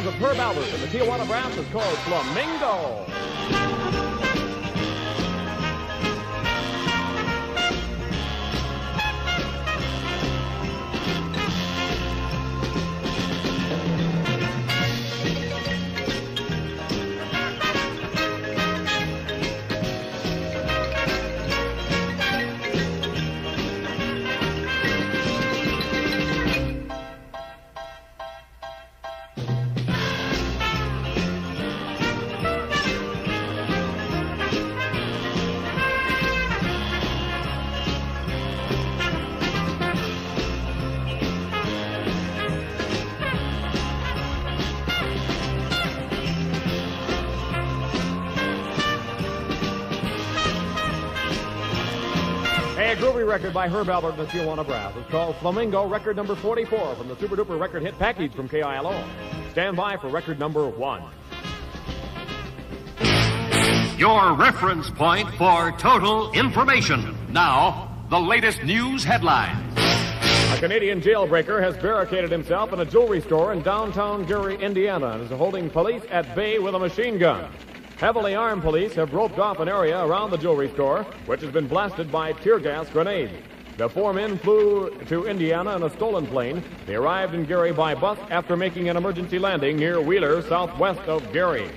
sounds of Herb Albert and the Tijuana Brass is called Flamingo. A groovy record by Herb Albert and the Tijuana Brass. It's called Flamingo, record number 44 from the Super Duper record hit package from KILO. Stand by for record number 1. Your reference point for total information. Now, the latest news headlines. A Canadian jailbreaker has barricaded himself in a jewelry store in downtown Gary, Indiana, and is holding police at bay with a machine gun. Heavily armed police have roped off an area around the jewelry store, which has been blasted by tear gas grenades. The 4 men flew to Indiana in a stolen plane. They arrived in Gary by bus after making an emergency landing near Wheeler, southwest of Gary.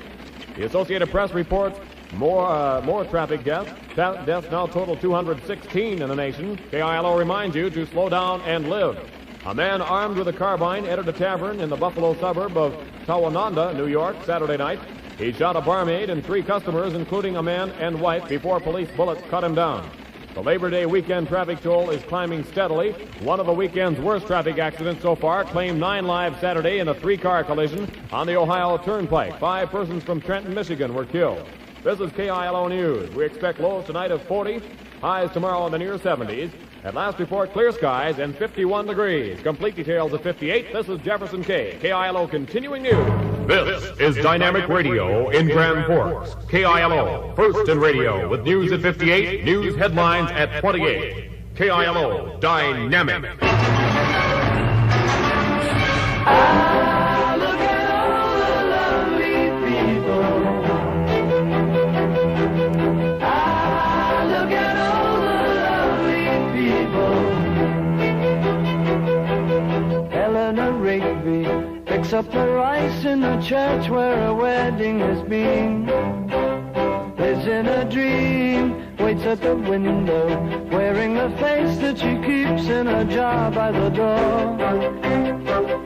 The Associated Press reports more traffic deaths. Deaths now total 216 in the nation. KILO reminds you to slow down and live. A man armed with a carbine entered a tavern in the Buffalo suburb of Tonawanda, New York, Saturday night. He shot a barmaid and 3 customers, including a man and wife, before police bullets cut him down. The Labor Day weekend traffic toll is climbing steadily. One of the weekend's worst traffic accidents so far claimed 9 lives Saturday in a 3-car collision on the Ohio Turnpike. 5 persons from Trenton, Michigan were killed. This is KILO News. We expect lows tonight of 40, highs tomorrow in the near 70s. At last report, clear skies and 51 degrees. Complete details at 58. This is Jefferson K. KILO Continuing News. This is Dynamic Radio in Grand Forks. KILO, first in radio with news at 58, news headlines at 28. KILO Dynamic. Look at all the lovely people. Look at all the lovely people. Eleanor Rigby picks up the rice in the church where a wedding has been. Lives in a dream, waits at the window, wearing the face that she keeps in a jar by the door.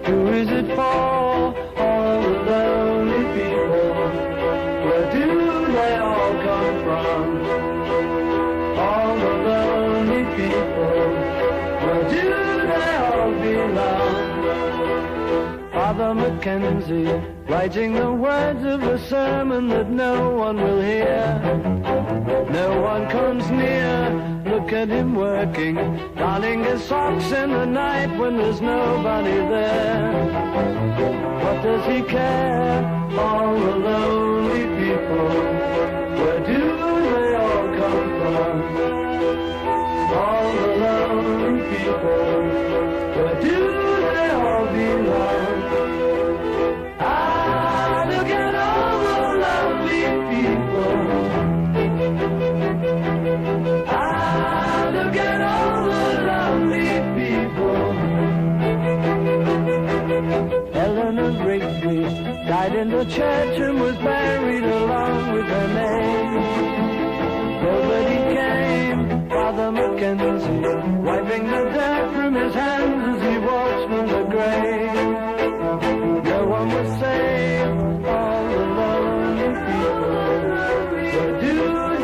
Who is it for? All the lonely people. Where do they all come from? All the lonely people. Where do they all belong? Father Mackenzie, writing the words of a sermon that no one will hear. No one comes near, look at him working, darning his socks in the night when there's nobody there. What does he care? All the lonely people, where do they all come from? All the lonely people, where do they all belong? Look at all the lovely people. Look at all the lovely people. Eleanor Rigby died in the church and was buried along with her name. Nobody came. Father Mackenzie, wiping the dirt from his hands as he walks from the grave. No one was saved. All the lonely people. Where do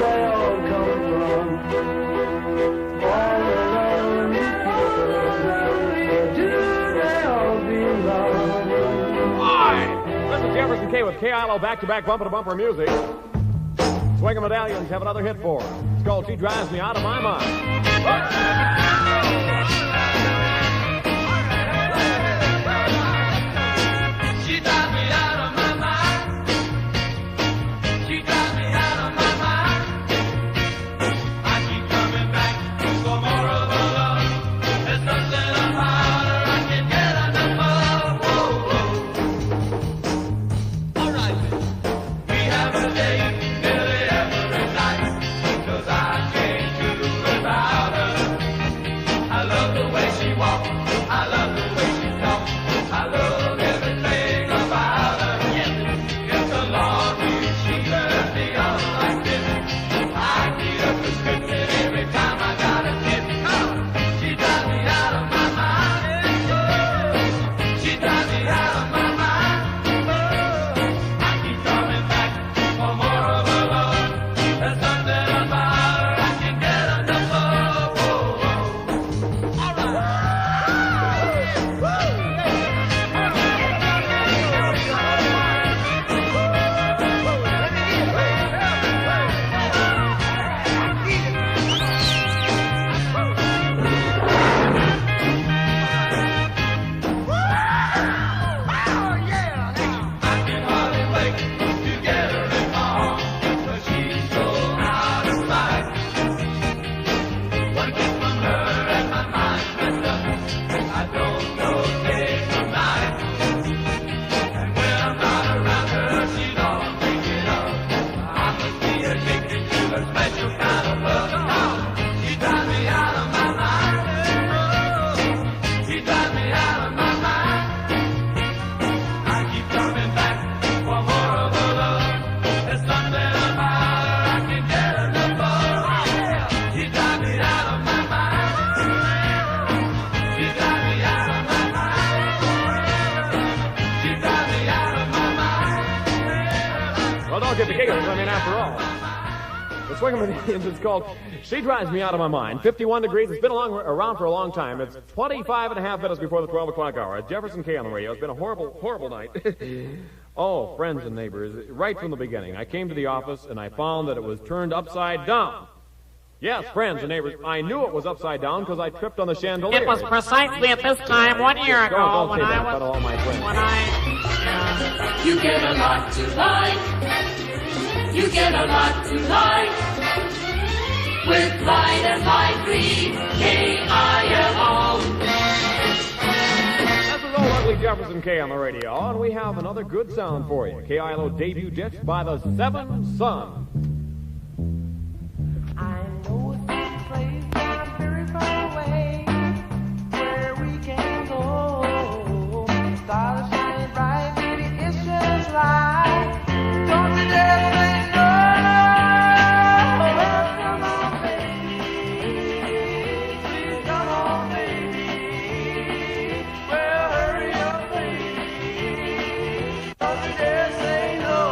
they all come from? All the lonely people. Where do they all belong? Hi! This is Jefferson K. with KILO back-to-back bumper-to-bumper music. Swing Medallions have another hit for us. It's called She Drives Me Out of My Mind. She drives me out of my mind. She drives me out of my mind. I keep coming back for more of her love. There's nothing about her I can get enough of. Whoa, whoa. Well, don't get the giggles. I mean, after all. The Swing 'em Indians is called She Drives Me Out of My Mind. 51 degrees. It's been around for a long time. It's 25 and a half minutes before the 12 o'clock hour. Jefferson K on the radio. It's been a horrible, horrible night. Oh, friends and neighbors, right from the beginning, I came to the office and I found that it was turned upside down. Yes, friends and neighbors, I knew it was upside down because I tripped on the chandelier. It was precisely at this time 1 year ago Don't when say I that, was... but all my friends. When I... You get a lot to like. You get a lot to like. With light and light green, K-I-L-O. This is old ugly Jefferson K on the radio, and we have another good sound for you. K-I-L-O debut ditch by the Seven Sons. I know a place not very far away where we can go. Stars shine bright, baby, it's just right. Don't you dare say no. Well, come on, baby. Please come on, baby. Well, hurry up, baby. Don't you dare say no.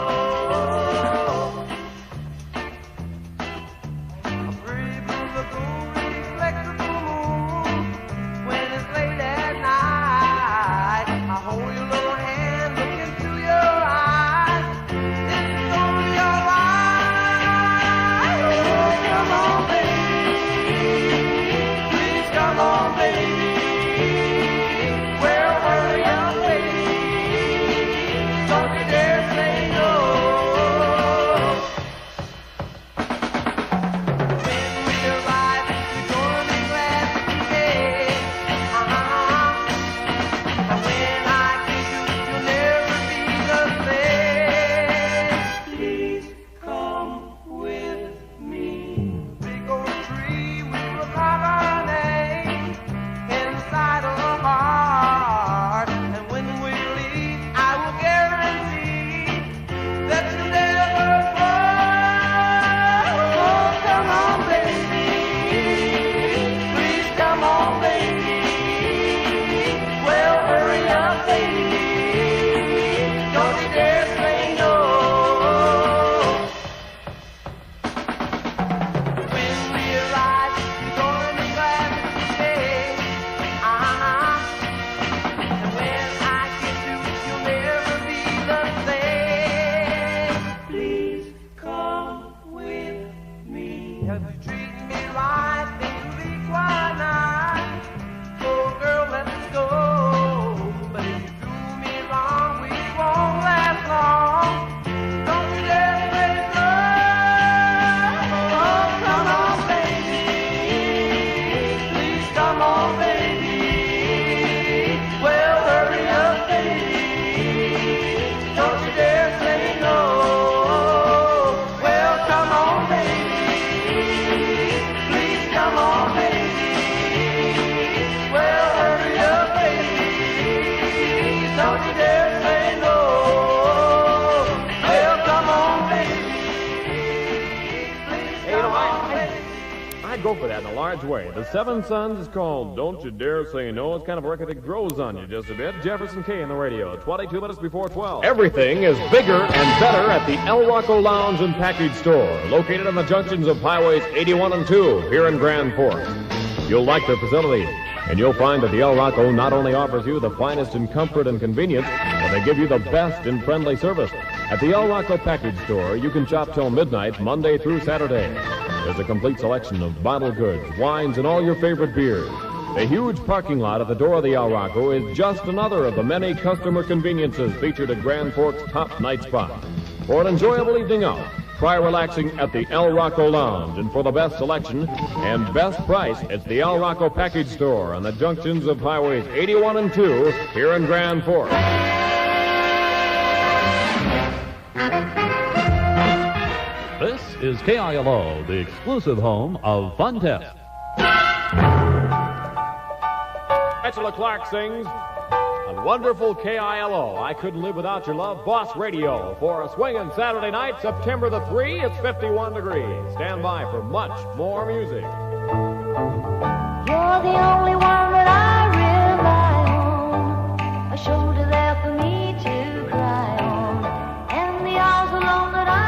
Go for that in a large way. The Seven Sons is called Don't You Dare Say No. It's kind of a record that grows on you just a bit. Jefferson K on the radio, 22 minutes before 12. Everything is bigger and better at the El Rocco Lounge and Package Store, located on the junctions of Highways 81 and 2 here in Grand Forks. You'll like their facilities, and you'll find that the El Rocco not only offers you the finest in comfort and convenience, but they give you the best in friendly service. At the El Rocco Package Store, you can shop till midnight, Monday through Saturday. There's a complete selection of bottled goods, wines, and all your favorite beers. The huge parking lot at the door of the El Rocco is just another of the many customer conveniences featured at Grand Forks' top night spot. For an enjoyable evening out, try relaxing at the El Rocco Lounge. And for the best selection and best price, it's the El Rocco Package Store on the junctions of Highways 81 and 2 here in Grand Forks. This is KILO, the exclusive home of Fun Test. Angela Clark sings a wonderful KILO. I couldn't live without your love. Boss Radio for a swinging Saturday night, September the 3. It's 51 degrees. Stand by for much more music. You're the only one that I rely on, a shoulder there for me to cry on, and the hours alone that I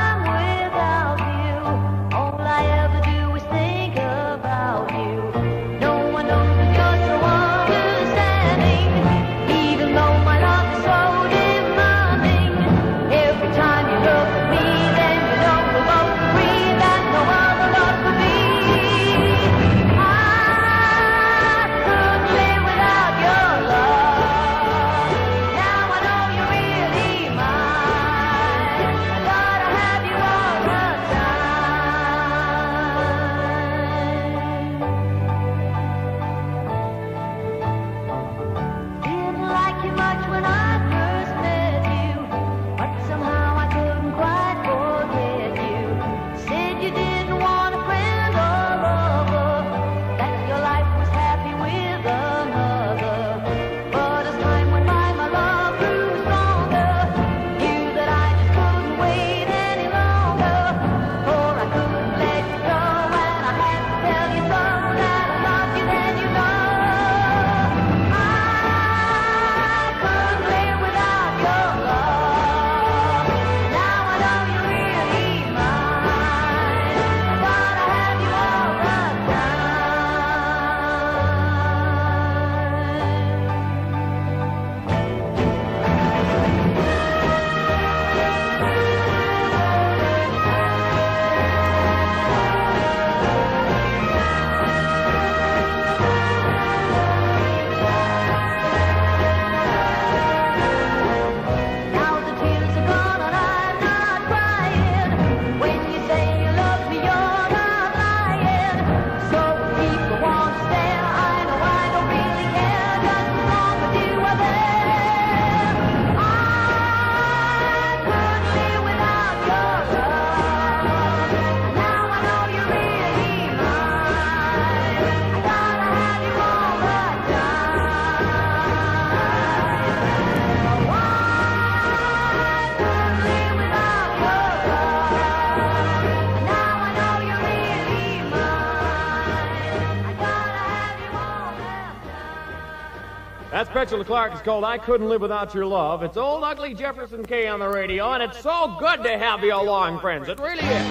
special to Clark is called I Couldn't Live Without Your Love. It's old ugly Jefferson K on the radio, and it's so good to have you along, friends. It really is.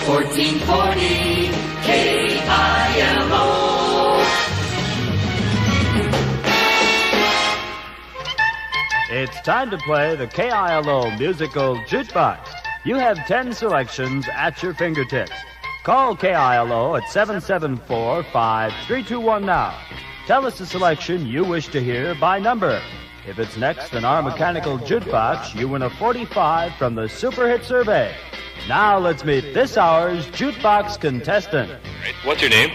1440 KILO. It's time to play the KILO musical Jukebox. You have 10 selections at your fingertips. Call KILO at 774-5321 now. Tell us the selection you wish to hear by number. If it's next in our mechanical jukebox, you win a 45 from the Super Hit Survey. Now let's meet this hour's jukebox contestant. Right. What's your name?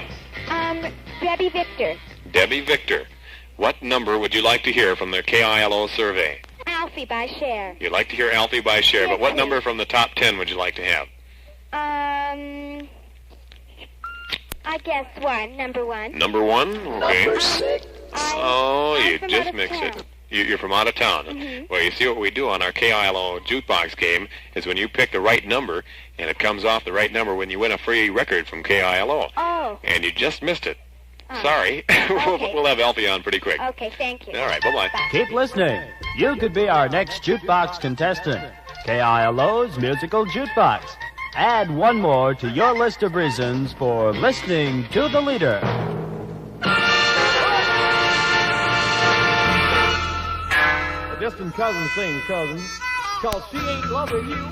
Debbie Victor. Debbie Victor. What number would you like to hear from the KILO survey? Alfie by Cher. You'd like to hear Alfie by Cher, but what number from the top 10 would you like to have? I guess number one. Number one? Okay. Number 6. You just mixed it. You're from out of town. Mm-hmm. Well, you see what we do on our KILO jukebox game is when you pick the right number, and it comes off the right number when you win a free record from KILO. Oh. And you just missed it. Oh. Sorry. Okay. We'll have Alfie on pretty quick. Okay, thank you. All right, bye-bye. Keep listening. You could be our next jukebox contestant. KILO's musical jukebox. Add one more to your list of reasons for listening to the leader. A distant cousin sings, cousin, called She Ain't Loving You.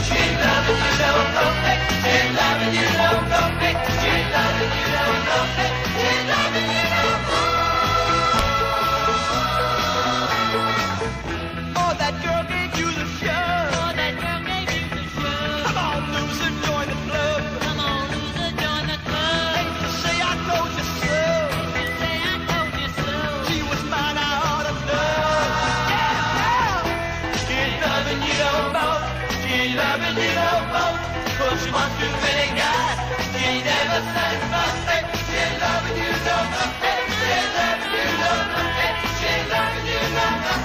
She ain't loving you, don't know it. She ain't loving you, don't know it. She ain't loving you, don't know it. She ain't loving you, don't know it. Oh, that girl gave you the show. Oh, that girl gave you the show. Come on, loser, join the club. Come on, loser, join the club. Hate to say I told you so. Hate to say I told you so. She was mine, I ought to know. Yeah, she ain't loving you, don't know. She ain't loving you no more, 'cause she wants too many guys. She ain't never satisfied. She ain't loving you no more. She ain't loving you no more. She ain't loving you no more.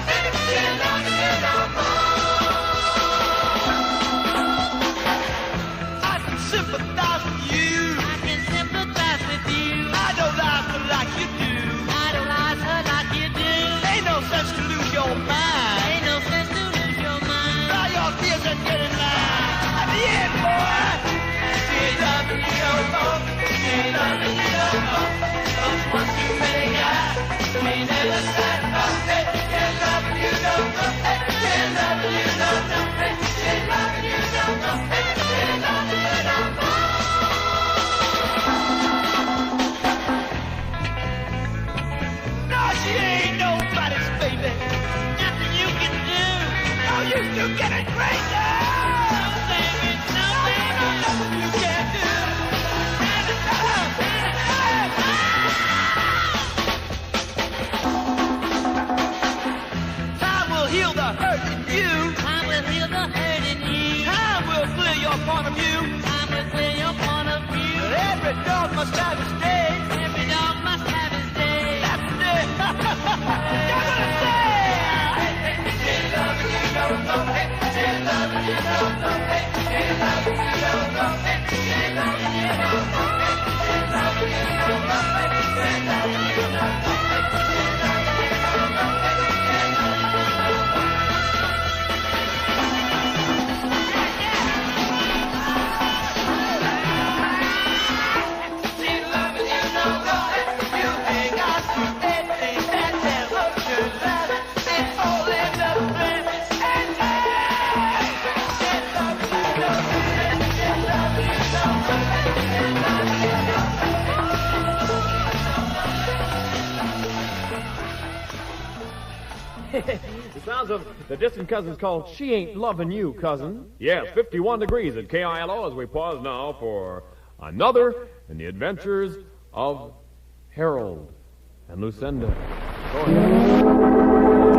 She ain't loving you no more. I can sympathize with you. I can sympathize with you. I don't like her like you do. I don't like her like you do. Ain't no sense to lose your mind. Ain't no sense to lose your mind. Dry your tears and get in line. At the end, boy, she ain't loving you no more. She ain't loving you no more. Don't want too many guys. She ain't never satisfied. She ain't loving you no more. She ain't loving you no more. She ain't loving you no more. She ain't loving you no more. No, she ain't nobody's baby. Nothing you can do. Oh, you do get it crazy. No, baby, no, baby. Nothing you can do. Time will heal the hurt in you. Time will heal the hurt in you. Time will clear your point of view. Time will clear your point of view. Every dog must have his day. Every dog must have his day. That's the day. You're gonna say. She ain't loving you, don't know it. She ain't loving you, don't know it. She ain't loving you, don't know it. She ain't loving you, don't know it. She ain't loving you, don't know it. She ain't loving you, don't know it. She ain't loving you, don't know it. She ain't loving you, don't know it. She ain't loving you, don't know it. You ain't got anything that can hurt your love. It's all in the plan. And she ain't loving you, don't know it. She ain't loving you, don't know it. She ain't loving you, don't know The sounds of the distant cousins called She Ain't Loving You, Cousin. Yes, 51 degrees at KILO as we pause now for another in the adventures of Harold and Lucinda. Go ahead. A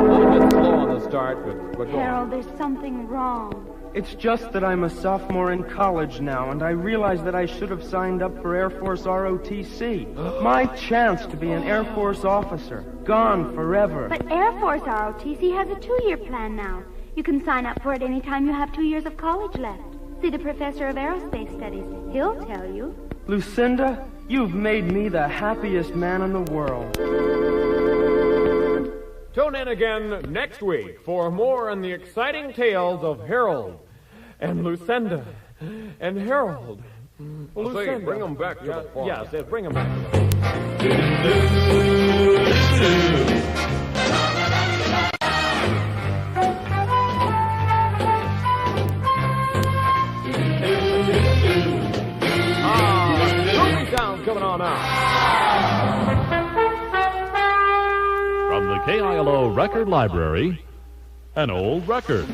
little bit slow on the start, but go on. Harold, there's something wrong. It's just that I'm a sophomore in college now, and I realize that I should have signed up for Air Force ROTC. My chance to be an Air Force officer. Gone forever. But Air Force ROTC has a 2-year plan now. You can sign up for it any time you have 2 years of college left. See the professor of aerospace studies. He'll tell you. Lucinda, you've made me the happiest man in the world. Tune in again next week for more on the exciting tales of Harold and Lucinda and Harold. Well, say, bring them back to the farm. Yes, bring them back to the farm. Sounds coming on out. From the KILO Record Library, an old record.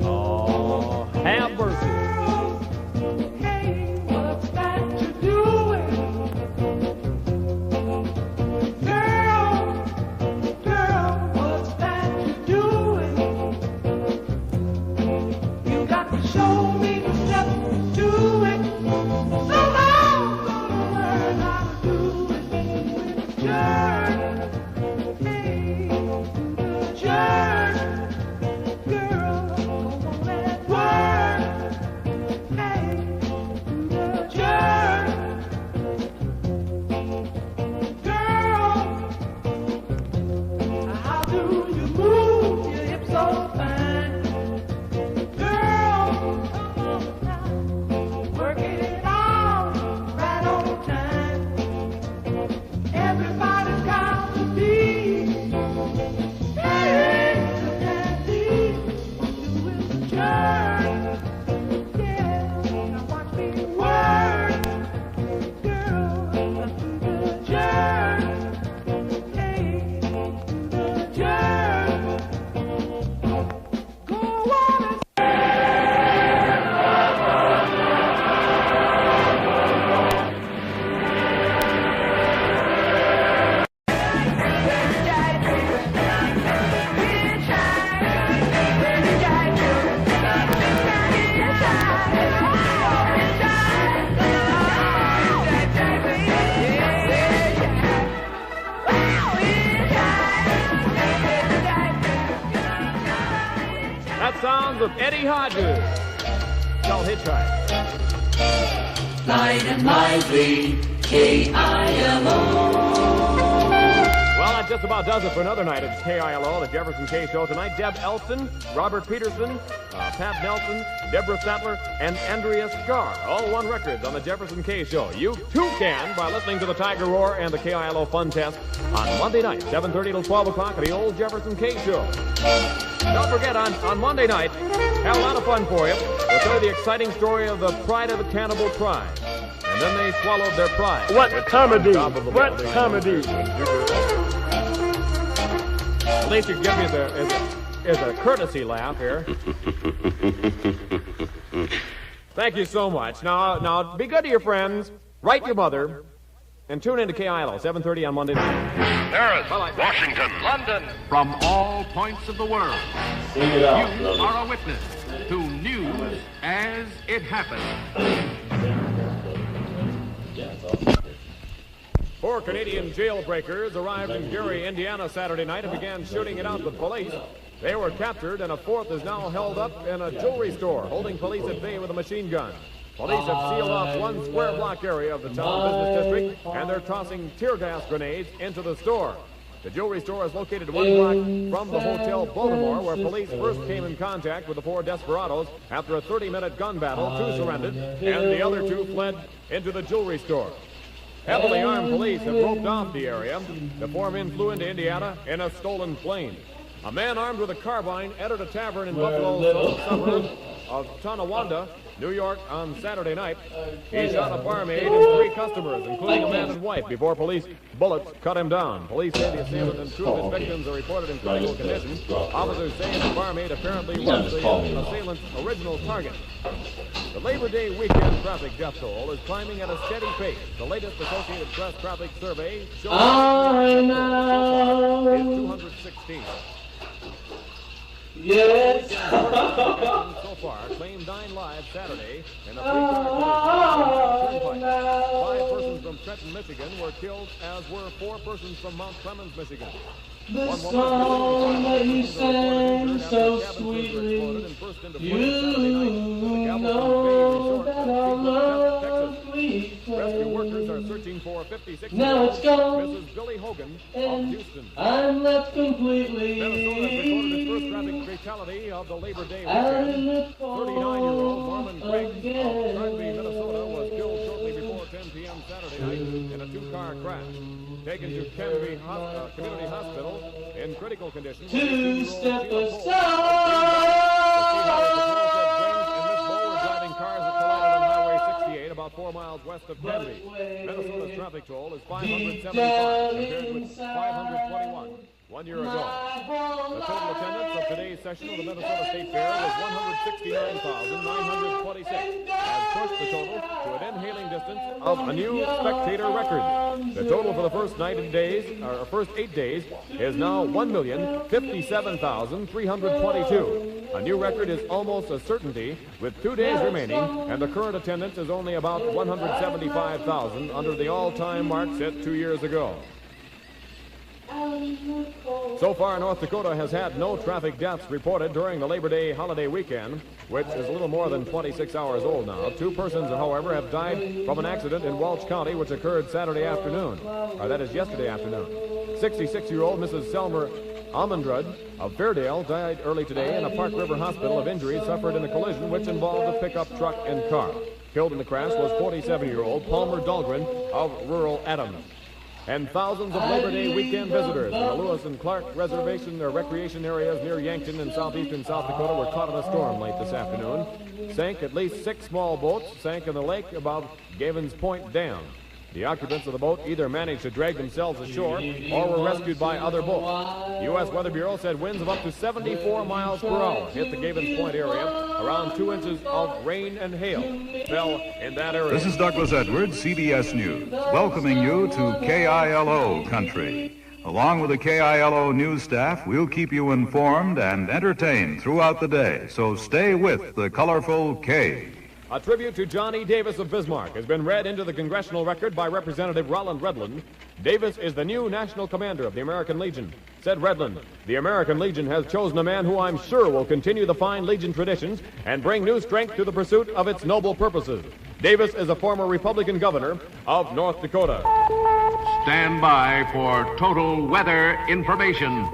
Oh, have mercy. Hey, what's that you're doing? Girl, what's that you're doing? You got to show me the steps to it. Sounds of Eddie Hodges. Shall hitchhike. Light and lively, KILO. Well, that just about does it for another night at KILO, the Jefferson K Show. Tonight, Deb Elston, Robert Peterson, Pat Nelson, Deborah Sattler, and Andrea Scar. All won records on the Jefferson K Show. You too can by listening to the Tiger Roar and the KILO Fun Test on Monday night, 7:30 till 12 o'clock at the old Jefferson K Show. Don't forget, on Monday night, have a lot of fun for you. We'll tell you the exciting story of the pride of the cannibal tribe. And then they swallowed their pride. What comedy? What comedy? At least you give me is a courtesy laugh here. Thank you so much. Now, be good to your friends. Write your mother. And tune in to KILO, 7:30 on Monday night. Paris, Washington, London. From all points of the world, you are a witness to news as it happens. 4 Canadian jailbreakers arrived in Gary, Indiana Saturday night and began shooting it out with police. They were captured, and a 4th is now held up in a jewelry store, holding police at bay with a machine gun. Police have sealed off 1 square block area of the town business district, and they're tossing tear gas grenades into the store. The jewelry store is located 1 block from the Hotel Baltimore, where police first came in contact with the 4 desperados. After a 30-minute gun battle, 2 surrendered, and the other 2 fled into the jewelry store. Heavily armed police have roped off the area. The 4 men flew into Indiana in a stolen plane. A man armed with a carbine entered a tavern in Buffalo's suburb of Tonawanda, New York, on Saturday night. He shot a barmaid and 3 customers, including a man and wife, before police bullets cut him down. Police say the assailant and 2 of his victims are reported in critical condition. Officers say the barmaid apparently was the assailant's original target. The Labor Day weekend traffic death toll is climbing at a steady pace. The latest Associated Press traffic survey shows is 216. Yes. So far, claimed 9 lives Saturday in a 3-car collision. 5 persons from Trenton, Michigan were killed, as were 4 persons from Mount Clemens, Michigan. The song that you sang so sweetly, you know that our love we play. Now it's gone, and I'm left completely of the Labor Day out weekend. in the 39-year-old Norman Craig of again. Granby, Minnesota, was killed shortly before 10 p.m. Saturday night in a two-car crash. Taken to Canby Community Hospital in critical condition. To step aside. Driving cars that collided on Highway 68 about 4 miles west of Canby. Minnesota's traffic toll is 575 compared with 521 1 year ago. The total attendance of today's session of the Minnesota State Fair was 169,926, has pushed the total to an inhaling distance of a new spectator record. The total for the first 8 days is now 1,057,322. A new record is almost a certainty with 2 days remaining, and the current attendance is only about 175,000 under the all-time mark set 2 years ago. So far, North Dakota has had no traffic deaths reported during the Labor Day holiday weekend, which is a little more than 26 hours old now. 2 persons, however, have died from an accident in Welch County, which occurred Saturday afternoon, or that is yesterday afternoon. 66-year-old Mrs. Selmer Almondrud of Fairdale died early today in a Park River hospital of injuries suffered in a collision which involved a pickup truck and car. Killed in the crash was 47-year-old Palmer Dahlgren of rural Adams. And thousands of Labor Day weekend visitors in the Lewis and Clark reservation or recreation areas near Yankton in southeastern South Dakota were caught in a storm late this afternoon. Sank at least 6 small boats, sank in the lake above Gavins Point Dam. The occupants of the boat either managed to drag themselves ashore or were rescued by other boats. U.S. Weather Bureau said winds of up to 74 miles per hour hit the Gavins Point area. Around 2 inches of rain and hail fell in that area. This is Douglas Edwards, CBS News, welcoming you to KILO Country. Along with the KILO news staff, we'll keep you informed and entertained throughout the day. So stay with the colorful K. A tribute to Johnny Davis of Bismarck has been read into the congressional record by Representative Roland Redland. Davis is the new national commander of the American Legion. Said Redland, the American Legion has chosen a man who I'm sure will continue the fine Legion traditions and bring new strength to the pursuit of its noble purposes. Davis is a former Republican governor of North Dakota. Stand by for total weather information.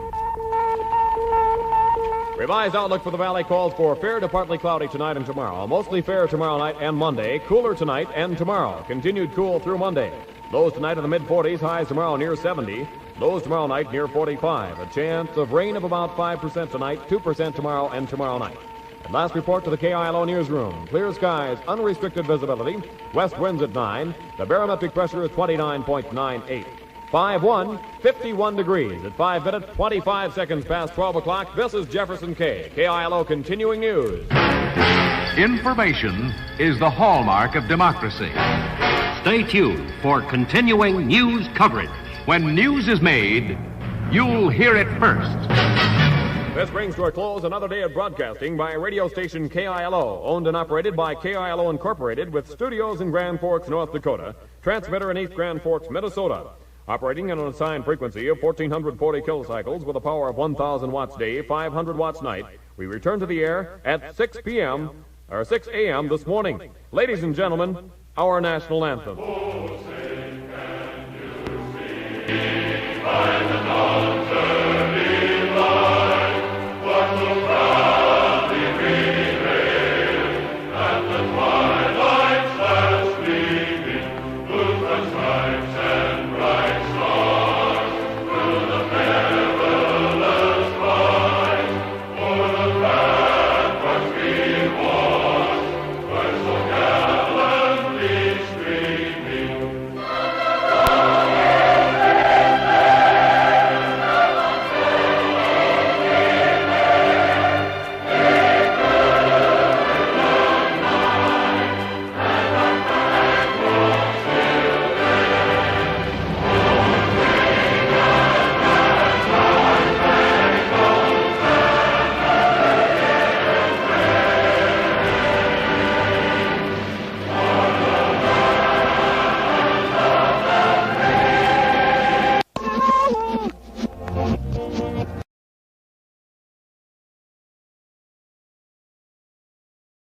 Revised outlook for the valley calls for fair to partly cloudy tonight and tomorrow. Mostly fair tomorrow night and Monday. Cooler tonight and tomorrow. Continued cool through Monday. Lows tonight in the mid-40s. Highs tomorrow near 70. Lows tomorrow night near 45. A chance of rain of about 5% tonight, 2% tomorrow and tomorrow night. And last report to the KILO newsroom. Clear skies, unrestricted visibility. West winds at 9. The barometric pressure is 29.98. 5-1, 51 degrees at 5 minutes, 25 seconds past 12 o'clock. This is Jefferson K. KILO continuing news. Information is the hallmark of democracy. Stay tuned for continuing news coverage. When news is made, you'll hear it first. This brings to a close another day of broadcasting by radio station KILO, owned and operated by KILO Incorporated, with studios in Grand Forks, North Dakota, transmitter in East Grand Forks, Minnesota. Operating on an assigned frequency of 1,440 kilocycles with a power of 1,000 watts day, 500 watts night. We return to the air at 6 a.m. this morning. Ladies and gentlemen, our national anthem.